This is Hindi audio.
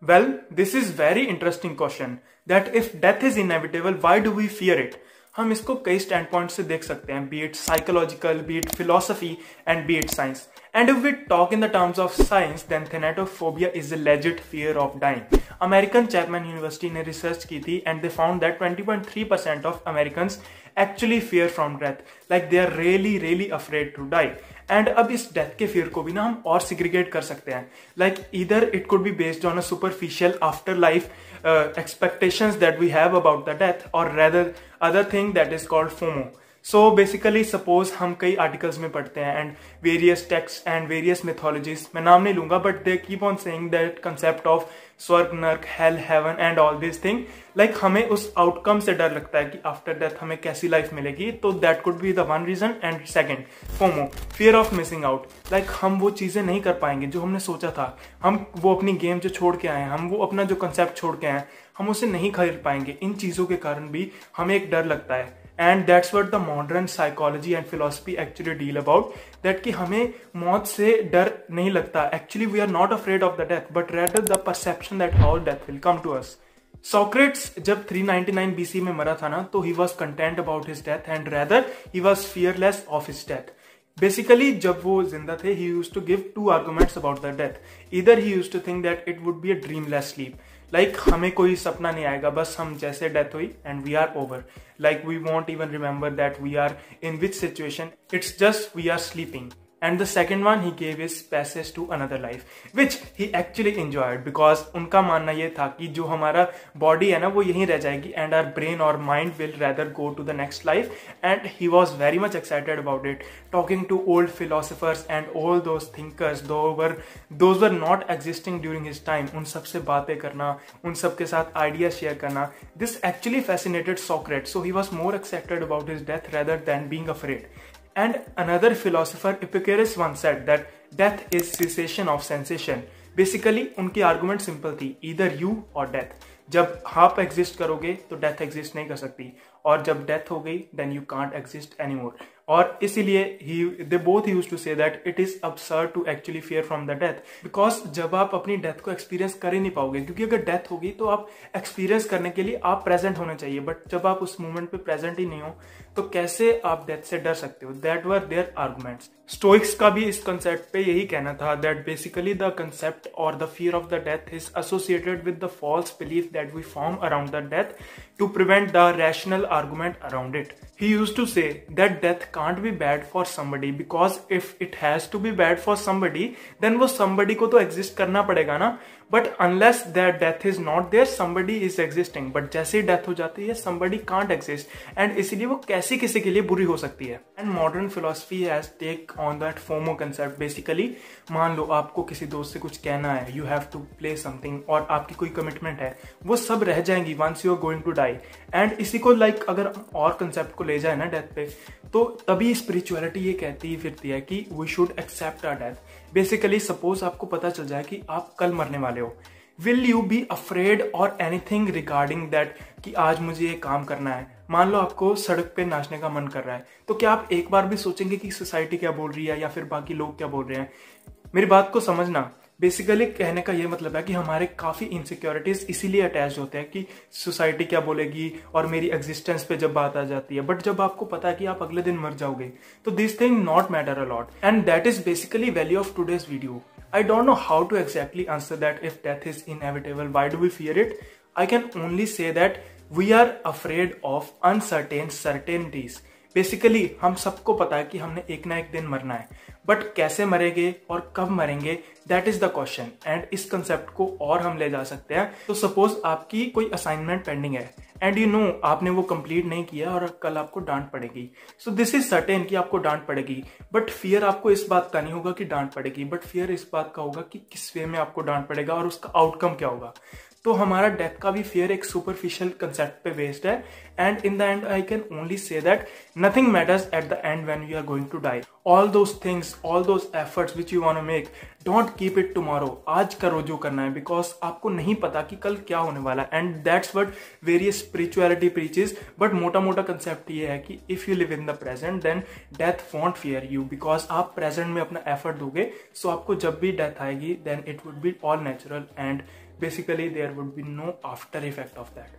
Well, this is very interesting question that if death is inevitable, why do we fear it? हम इसको कई स्टैंड पॉइंट से देख सकते हैं, B it psychological, B it philosophy and B it science. And if we talk in the terms of science, then thanatophobia is a legit fear of dying. American Chapman University ने रिसर्च की थी and they found that 20.3% of Americans actually fear from death. Like they are really afraid to die. And अब इस डेथ के फियर को भी ना हम और सिग्रीगेट कर सकते हैं. Like either it could be based on a superficial afterlife expectations that we have about the death, or rather other thing that is called FOMO. So basically suppose हम कई आर्टिकल्स में पढ़ते हैं and various text and various mythologies, मैं नाम नहीं लूंगा, but they keep on saying that concept of स्वर्ग, नर्क, hello, heaven and all this thing. Like हमें उस आउटकम से डर लगता है कि आफ्टर डेथ हमें कैसी लाइफ मिलेगी. तो that could be the one reason. And second, FOMO, fear of missing out. Like हम वो चीजें नहीं कर पाएंगे जो हमने सोचा था, हम वो अपनी गेम जो छोड़ के आए हैं, हम वो अपना जो कंसेप्ट छोड़ के आए हैं, हम उसे नहीं खरीद पाएंगे. इन चीजों के कारण भी हमें एक डर लगता है. And that's what the modern psychology and philosophy actually deal about. That कि हमें मौत से डर नहीं लगता. Actually we are not afraid of the death, but rather the perception that how death will come to us. Socrates जब 399 BC में मरा था ना, तो he was content about his death and rather he was fearless of his death. Basically जब वो जिंदा थे, he used to give two arguments about the death. Either he used to think that it would be a dreamless sleep. Like हमें कोई सपना नहीं आएगा, बस हम जैसे डेथ हुई and we are over. Like we won't even remember that we are in which situation. It's just we are sleeping. And the second one he gave is passage to another life, which he actually enjoyed because उनका मानना ये था कि जो हमारा body है ना वो यहीं रह जाएगी and our brain or mind will rather go to the next life. And he was very much excited about it, talking to old philosophers and all those thinkers those were not existing during his time. उन सब से बातें करना, उन सब के साथ ideas share करना, this actually fascinated Socrates. So he was more excited about his death rather than being afraid. And another philosopher, Epicurus, once said that death is cessation of sensation. Basically, उनकी argument simple थी, either you or death. जब आप exist करोगे तो death exist नहीं कर सकती, और जब death हो गई then you can't exist anymore. और इसीलिए they both used to say that it is absurd to actually fear from the death, because जब आप अपनी death को experience कर ही नहीं पाओगे, क्योंकि अगर death होगी तो आप experience करने के लिए आप present होने चाहिए, but जब आप उस moment पे present ही नहीं हो तो कैसे आप death से डर सकते हो. That were their arguments. Stoics का भी इस concept पे यही कहना था that basically the concept or the fear of the death is associated with the false belief that we form around the death to prevent the rational argument around it. He used to say that death can't be bad for somebody because if it has to be bad for somebody, then वो somebody को तो exist करना पड़ेगा ना. But unless that death is not there, somebody is existing. But जैसे ही death हो जाती है, somebody can't exist. And इसीलिए वो कैसी किसी के लिए बुरी हो सकती है. And modern philosophy has take on that FOMO concept. Basically, मान लो आपको किसी दोस्त से कुछ कहना है, you have to play something, और आपकी कोई commitment है, वो सब रह जाएंगी once you are going to die. And इसी को like अगर और concept को ले जाए ना डेथ पे, तो तभी स्पिरिचुअलिटी ये कहती फिरती है कि we should accept our death. Basically suppose आपको पता चल जाए कि आप कल मरने वाले हो, विल यू बी अफ्रेड और एनीथिंग रिगार्डिंग दैट कि आज मुझे ये काम करना है. मान लो आपको सड़क पे नाचने का मन कर रहा है, तो क्या आप एक बार भी सोचेंगे कि सोसाइटी क्या बोल रही है या फिर बाकी लोग क्या बोल रहे हैं. मेरी बात को समझना. बेसिकली कहने का ये मतलब है कि हमारे काफी इनसिक्योरिटीज इसीलिए अटैच होते हैं कि सोसाइटी क्या बोलेगी और मेरी एग्जिस्टेंस पे जब बात आ जाती है. बट जब आपको पता है कि आप अगले दिन मर जाओगे, तो this thing not matter a lot. And that is basically value of today's video. I don't know how to exactly answer that if death is inevitable, why do we fear it? I can only say that we are afraid of uncertain certainties. Basically हम सबको पता है कि हमने एक ना एक दिन मरना है, बट कैसे मरेंगे और कब मरेंगे, that is the question. And इस कंसेप्ट को और हम ले जा सकते हैं. तो सपोज आपकी कोई असाइनमेंट पेंडिंग है एंड यू नो आपने वो कंप्लीट नहीं किया और कल आपको डांट पड़ेगी. सो दिस इज सर्टेन कि आपको डांट पड़ेगी, बट फियर आपको इस बात का नहीं होगा कि डांट पड़ेगी, बट फियर इस बात का होगा कि किस वे में आपको डांट पड़ेगा और उसका आउटकम क्या होगा. तो हमारा डेथ का भी फियर एक सुपरफिशियल कंसेप्ट पे बेस्ड है. And in the end I can only say that nothing matters at the end when you are going to die. All those things, all those efforts which you want to make, don't keep it tomorrow. आज करो जो करना है, बिकॉज आपको नहीं पता कि कल क्या होने वाला है. And that's what various spirituality preaches. But मोटा मोटा कंसेप्ट ये है कि if you live in the present then death won't fear you, because आप प्रेजेंट में अपना एफर्ट दोगे. सो आपको जब भी डेथ आएगी then it would be all natural and basically there would be no after effect of that.